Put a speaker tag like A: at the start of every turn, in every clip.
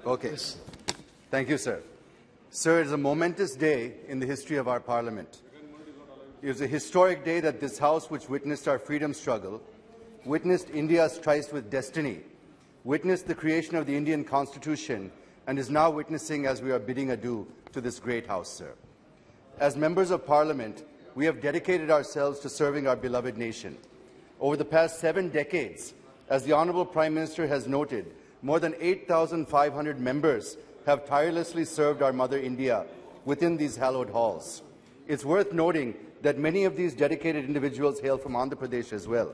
A: Okay. Yes. Thank you, sir. Sir, it is a momentous day in the history of our Parliament. It was a historic day that this House, which witnessed our freedom struggle, witnessed India's tryst with destiny, witnessed the creation of the Indian Constitution, and is now witnessing as we are bidding adieu to this great House, sir. As members of Parliament, we have dedicated ourselves to serving our beloved nation. Over the past 7 decades, as the Honourable Prime Minister has noted, more than 8,500 members have tirelessly served our mother India within these hallowed halls. It's worth noting that many of these dedicated individuals hail from Andhra Pradesh as well.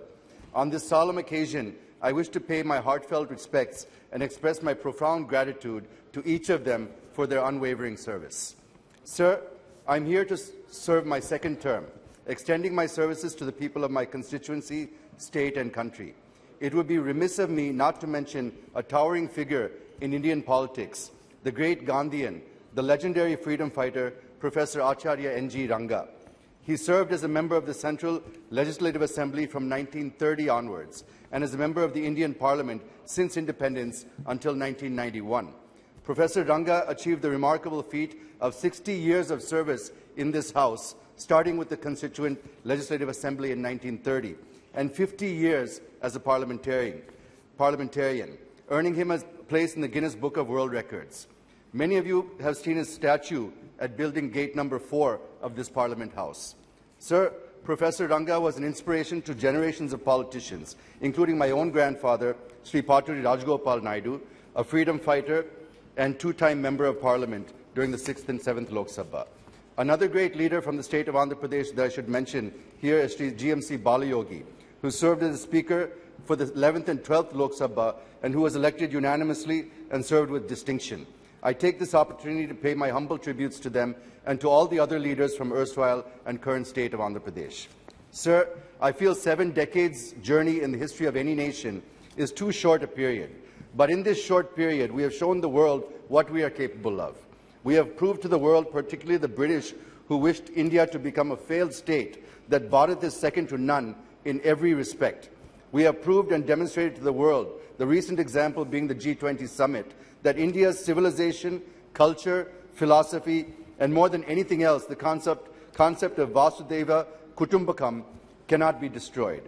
A: On this solemn occasion, I wish to pay my heartfelt respects and express my profound gratitude to each of them for their unwavering service. Sir, I'm here to serve my second term, extending my services to the people of my constituency, state and country. It would be remiss of me not to mention a towering figure in Indian politics, the great Gandhian, the legendary freedom fighter, Professor Acharya N.G. Ranga. He served as a member of the Central Legislative Assembly from 1930 onwards and as a member of the Indian Parliament since independence until 1991. Professor Ranga achieved the remarkable feat of 60 years of service in this House, starting with the Constituent Legislative Assembly in 1930, and 50 years as a parliamentarian, earning him a place in the Guinness Book of World Records. Many of you have seen his statue at Building Gate number 4 of this Parliament House. Sir, Professor Ranga was an inspiration to generations of politicians, including my own grandfather, Sri Paturi Rajgopal Naidu, a freedom fighter and 2-time Member of Parliament during the 6th and 7th Lok Sabha. Another great leader from the state of Andhra Pradesh that I should mention here is Sri GMC Balayogi, who served as Speaker for the 11th and 12th Lok Sabha and who was elected unanimously and served with distinction. I take this opportunity to pay my humble tributes to them and to all the other leaders from erstwhile and current state of Andhra Pradesh. Sir, I feel 7 decades' journey in the history of any nation is too short a period. But in this short period, we have shown the world what we are capable of. We have proved to the world, particularly the British, who wished India to become a failed state, that Bharat is second to none in every respect. We have proved and demonstrated to the world, the recent example being the G20 summit, that India's civilization, culture, philosophy, and more than anything else, the concept of Vasudhaiva Kutumbakam cannot be destroyed.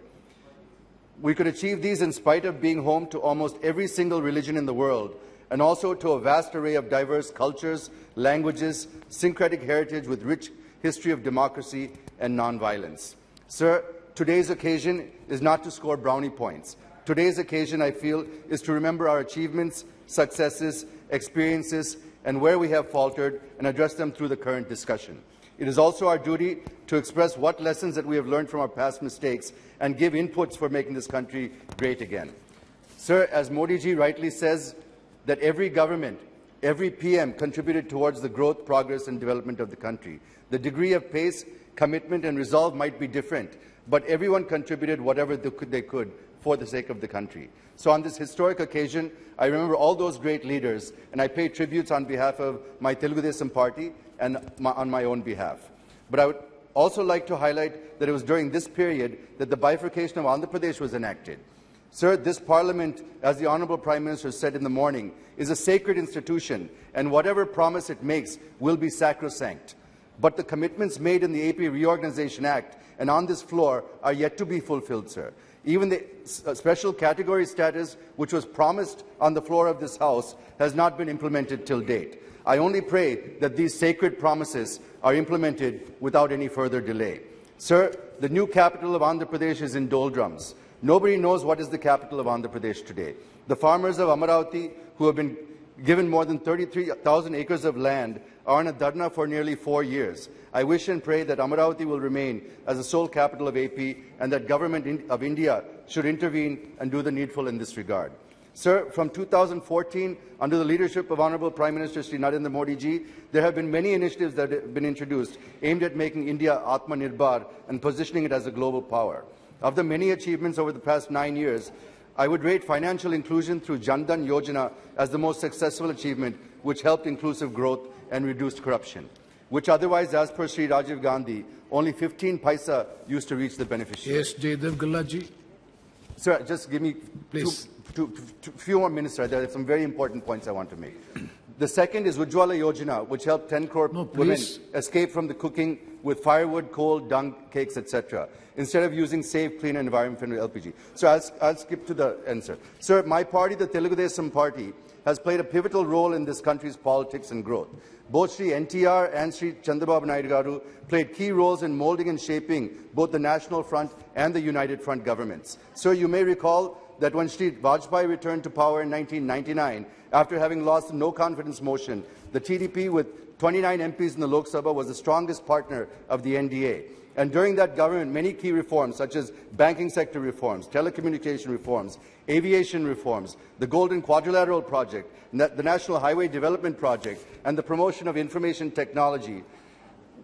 A: We could achieve these in spite of being home to almost every single religion in the world, and also to a vast array of diverse cultures, languages, syncretic heritage with rich history of democracy and non-violence. Sir, today's occasion is not to score brownie points. Today's occasion, I feel, is to remember our achievements, successes, experiences, and where we have faltered, and address them through the current discussion. It is also our duty to express what lessons that we have learned from our past mistakes and give inputs for making this country great again. Sir, as Modi ji rightly says, that every government, every PM contributed towards the growth, progress and development of the country. The degree of pace, commitment and resolve might be different, but everyone contributed whatever they could for the sake of the country. So on this historic occasion, I remember all those great leaders, and I pay tributes on behalf of my Telugu Desam party and on my own behalf. But I would also like to highlight that it was during this period that the bifurcation of Andhra Pradesh was enacted. Sir, this Parliament, as the Honourable Prime Minister said in the morning, is a sacred institution, and whatever promise it makes will be sacrosanct. But the commitments made in the AP Reorganisation Act and on this floor are yet to be fulfilled, sir. Even the special category status, which was promised on the floor of this House, has not been implemented till date. I only pray that these sacred promises are implemented without any further delay. Sir, the new capital of Andhra Pradesh is in doldrums. Nobody knows what is the capital of Andhra Pradesh today. The farmers of Amaravati, who have been given more than 33,000 acres of land, are in a dharna for nearly 4 years. I wish and pray that Amaravati will remain as the sole capital of AP and that Government of India should intervene and do the needful in this regard. Sir, from 2014, under the leadership of Honourable Prime Minister Sri Narendra Modi ji, there have been many initiatives that have been introduced aimed at making India Atmanirbhar and positioning it as a global power. Of the many achievements over the past 9 years, I would rate financial inclusion through Jan Dhan Yojana as the most successful achievement, which helped inclusive growth and reduced corruption, which otherwise, as per Sri Rajiv Gandhi, only 15 paisa used to reach the beneficiary.
B: Yes, Jayadev Galla ji.
A: Sir, just give me
B: Please.
A: few more minutes, sir. There are some very important points I want to make. The second is Ujjwala Yojana, which helped 10 crore women escape from the cooking with firewood, coal, dung, cakes, etc., instead of using safe, clean and environment-friendly LPG. So I'll skip to the end, sir. Sir, my party, the Telugu Desam Party, has played a pivotal role in this country's politics and growth. Both Sri NTR and Sri Chandrababu Naidu Garu played key roles in moulding and shaping both the National Front and the United Front governments. Sir, you may recall that when Sri Vajpayee returned to power in 1999, after having lost the no-confidence motion, the TDP with 29 MPs in the Lok Sabha was the strongest partner of the NDA. And during that government, many key reforms, such as banking sector reforms, telecommunication reforms, aviation reforms, the Golden Quadrilateral Project, the National Highway Development Project, and the promotion of information technology,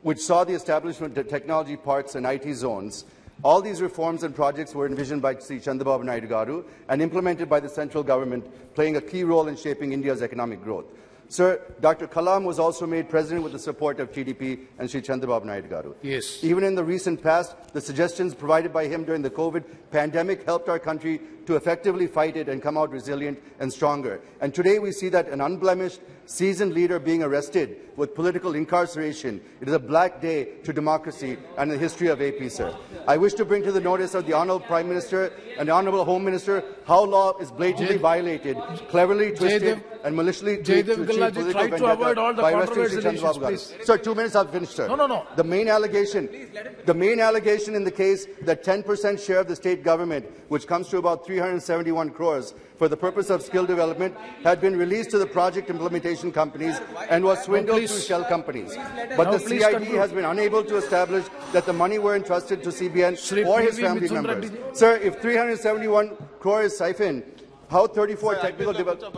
A: which saw the establishment of technology parks and IT zones. All these reforms and projects were envisioned by Sri Chandrababu Naidu Garu and implemented by the central government, playing a key role in shaping India's economic growth. Sir, Dr. Kalam was also made president with the support of TDP and Sri Chandrababu Naidu Garu.
B: Yes.
A: Even in the recent past, the suggestions provided by him during the COVID pandemic helped our country to effectively fight it and come out resilient and stronger. And today we see that an unblemished, seasoned leader being arrested with political incarceration. It is a black day to democracy and the history of AP, sir. I wish to bring to the notice of the Honourable Prime Minister and the Honourable Home Minister how law is blatantly violated, cleverly twisted and maliciously
B: Jayadev Galla, try to avoid all the controversial issues, please.
A: Sir, 2 minutes, I'll finish, sir.
B: No.
A: The main allegation in the case that 10% share of the state government, which comes to about 371 crores, for the purpose of skill development, had been released to the project implementation companies and was swindled through shell companies. But the CID has been unable to establish that the money were entrusted to CBN or his family members. Sir, if 371 crore is siphoned, how 34 technical development?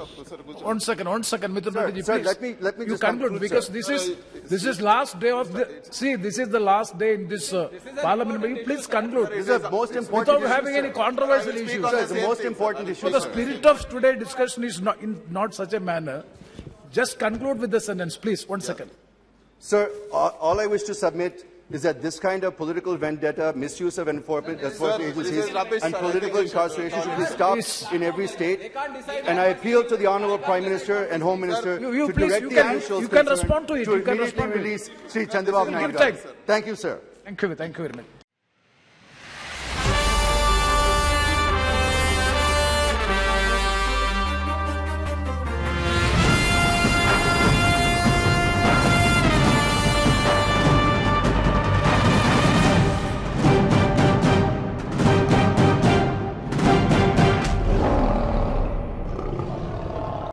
B: One second, Mithun Reddy,
A: sir,
B: please.
A: let me
B: you
A: just
B: conclude, because
A: sir.
B: this is last day of the. See, this is the last day in this parliament. Please conclude.
A: This is the most important
B: without having any controversial issues.
A: Sir, it's the most important issue.
B: So the spirit of today's discussion is not such a manner. Just conclude with the sentence, please. One second.
A: Sir, all I wish to submit is that this kind of political vendetta, misuse of enforcement agencies and political incarceration should be stopped in every state. And I appeal to the Honourable Prime Minister and Home Minister to direct the officials
B: you can respond to it.
A: to immediately release Sri Chandrababu Naidu. Thank you, sir.
B: Thank you very much.